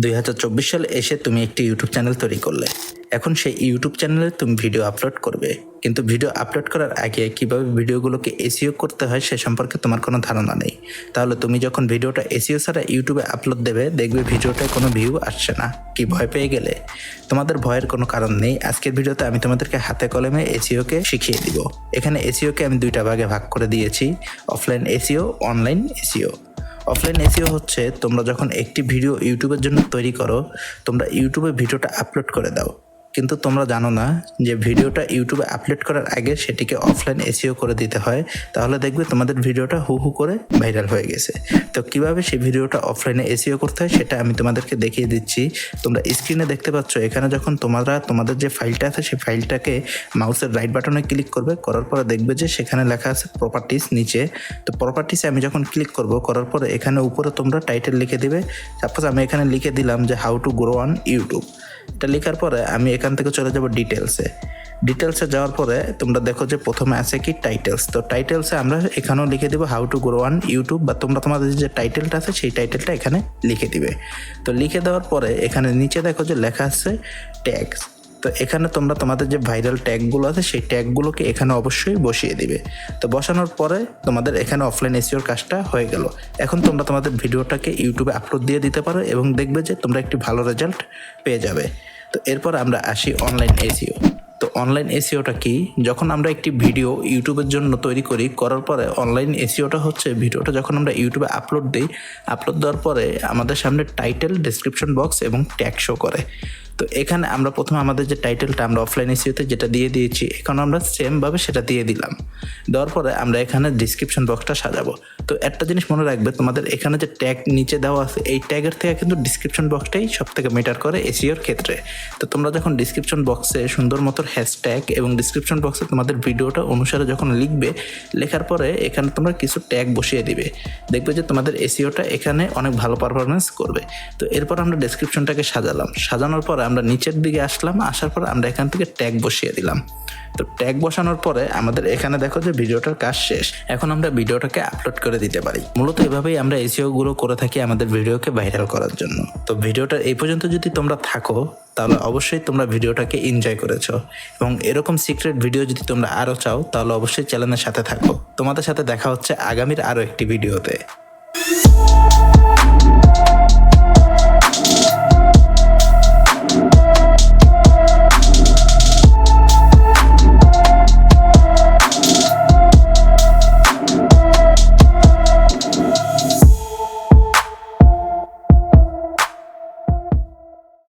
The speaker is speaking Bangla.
2024 সালে এসে তুমি একটি ইউটিউব চ্যানেল তৈরি করলে। এখন সেই ইউটিউব চ্যানেলে তুমি ভিডিও আপলোড করবে, কিন্তু ভিডিও আপলোড করার আগে কিভাবে ভিডিওগুলোকে এসইও করতে হয় সে সম্পর্কে তোমার কোনো ধারণা নেই। তাহলে তুমি যখন ভিডিওটা এসইও ছাড়া ইউটিউবে আপলোড দেবে, দেখবে ভিডিওটায় কোনো ভিউ আসছে না। কি ভয় পেয়ে গেলে? তোমাদের ভয়ের কোনো কারণ নেই। আজকের ভিডিওতে আমি তোমাদেরকে হাতে কলমে এসইওকে শিখিয়ে দিব। এখানে এসইওকে আমি দুইটা ভাগে ভাগ করে দিয়েছি, offline SEO, online SEO. Offline SEO হচ্ছে তোমরা যখন একটি ভিডিও ইউটিউবের জন্য তৈরি করো, তোমরা ইউটিউবে ভিডিওটা আপলোড করে দাও, কিন্তু তোমরা জানো না যে ভিডিওটা ইউটিউবে আপলোড করার আগে সেটিকে অফলাইন এসইও করে দিতে হয়। তাহলে দেখবে তোমাদের ভিডিওটা হু হু করে ভাইরাল হয়ে গেছে। তো কিভাবে সেই ভিডিওটা অফলাইনে এসইও করতে হয় সেটা আমি তোমাদেরকে দেখিয়ে দিচ্ছি। তোমরা স্ক্রিনে দেখতে পাচ্ছ, এখানে যখন তোমাদের যে ফাইলটা আছে সেই ফাইলটাকে মাউসের রাইট বাটনে ক্লিক করবে, করার পরে দেখবে যে সেখানে লেখা আছে প্রপার্টিস নিচে। তো প্রপার্টিসে আমি যখন ক্লিক করব, করার পরে এখানে উপরে তোমরা টাইটেল লিখে দিবে। সাপোজ আমি এখানে লিখে দিলাম যে how to grow on YouTube. এটা লেখার পরে আমি এখান থেকে চলে যাব ডিটেলসে যাওয়ার পরে তোমরা দেখো যে প্রথমে আছে কি টাইটেলস। তো টাইটেলসে আমরা এখানেও লিখে দেবো how to grow on YouTube, বা তোমরা তোমাদের যে টাইটেলটা আছে সেই টাইটেলটা এখানে লিখে দিবে। তো লিখে দেওয়ার পরে এখানে নিচে দেখো যে লেখা আছে ট্যাগস। তো এখানে তোমরা তোমাদের যে ভাইরাল ট্যাগগুলো আছে সেই ট্যাগগুলোকে এখানে অবশ্যই বসিয়ে দিবে। তো বসানোর পরে তোমাদের এখানে অফলাইন এসইওর কাজটা হয়ে গেল। এখন তোমরা তোমাদের ভিডিওটাকে ইউটিউবে আপলোড দিয়ে দিতে পারো এবং দেখবে যে তোমরা একটি ভালো রেজাল্ট পেয়ে যাবে। তো এরপর আমরা আসি অনলাইন এসইও। তো অনলাইন এসইওটা কি? যখন আমরা একটি ভিডিও ইউটিউবের জন্য তৈরি করার পরে অনলাইন এসইওটা হচ্ছে ভিডিওটা যখন আমরা ইউটিউবে আপলোড দিই, আপলোড দেওয়ার পরে আমাদের সামনে টাইটেল, ডেসক্রিপশন বক্স এবং ট্যাগ শো করে। তো এখানে আমরা প্রথমে আমাদের যে টাইটেলটা আমরা অফলাইন এসইওতে যেটা দিয়ে দিয়েছি, এখন আমরা সেমভাবে সেটা দিয়ে দিলাম। দেওয়ার পরে আমরা এখানে ডিসক্রিপশন বক্সটা সাজাবো। তো একটা জিনিস মনে রাখবে, তোমাদের এখানে যে ট্যাগ নিচে দেওয়া আছে এই ট্যাগের থেকে কিন্তু ডিসক্রিপশন বক্সটাই সব থেকে ম্যাটার করে এসইওর ক্ষেত্রে। তো তোমরা যখন ডিসক্রিপশন বক্সে সুন্দর মতো হ্যাশট্যাগ এবং ডিসক্রিপশন বক্সে তোমাদের ভিডিওটা অনুসারে যখন লিখবে, লেখার পরে এখানে তোমরা কিছু ট্যাগ বসিয়ে দিবে, দেখবে যে তোমাদের এসইওটা এখানে অনেক ভালো পারফরমেন্স করবে। তো এরপর আমরা ডেসক্রিপশনটাকে সাজানোর পর আমরা নিচের দিকে আসলাম, আসার পর আমরা এখান থেকে ট্যাগ বসিয়ে দিলাম। তো ট্যাগ বসানোর পরে আমাদের এখানে দেখো যে ভিডিওটার কাজ শেষ। এখন আমরা ভিডিওটাকে আপলোড করে দিতে পারি। মূলত এভাবেই আমরা এসইও গুলো করে থাকি আমাদের ভিডিওকে ভাইরাল করার জন্য। তো ভিডিওটার এই পর্যন্ত যদি তোমরা থাকো, তাহলে অবশ্যই তোমরা ভিডিওটাকে এনজয় করেছো, এবং এরকম সিক্রেট ভিডিও যদি তোমরা আরও চাও তাহলে অবশ্যই চ্যানেলের সাথে থাকো। তোমাদের সাথে দেখা হচ্ছে আগামীর আরও একটি ভিডিওতে।